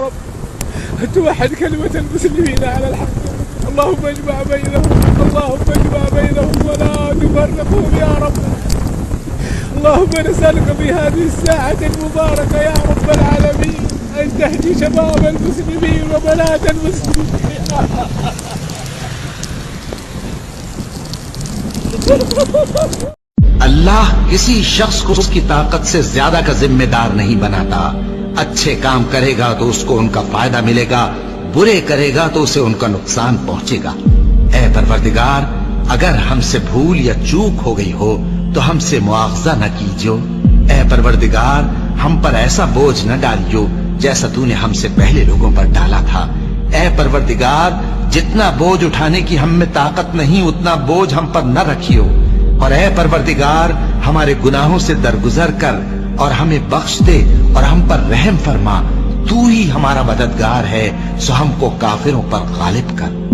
رب توحد كلمة المسلمين على الحق. اللهم اجمع بينهم، اللهم اجمع بينهم ولا تفرقهم يا رب. اللهم نسألك في هذه الساعة المباركة يا رب العالمين أن تهدي شباب المسلمين وبنات المسلمين. اللہ کسی شخص کو اس کی طاقت سے زیادہ کا ذمہ دار نہیں بناتا. اچھے کام کرے گا تو اس کو ان کا فائدہ ملے گا، برے کرے گا تو اسے ان کا نقصان پہنچے گا. اے پروردگار، اگر ہم سے بھول یا چوک ہو گئی ہو تو ہم سے مواخذہ نہ کیجو. اے پروردگار، ہم پر ایسا بوجھ نہ ڈالیو جیسا تو نے ہم سے پہلے لوگوں پر ڈالا تھا. اے پروردگار، جتنا بوجھ اٹھانے کی ہم میں طاقت نہیں اتنا بوجھ ہم پر نہ رکھیو. اور اے پروردگار، ہمارے گناہوں سے درگزر کر اور ہمیں بخش دے اور ہم پر رحم فرما. تو ہی ہمارا مددگار ہے، سو ہم کو کافروں پر غالب کر.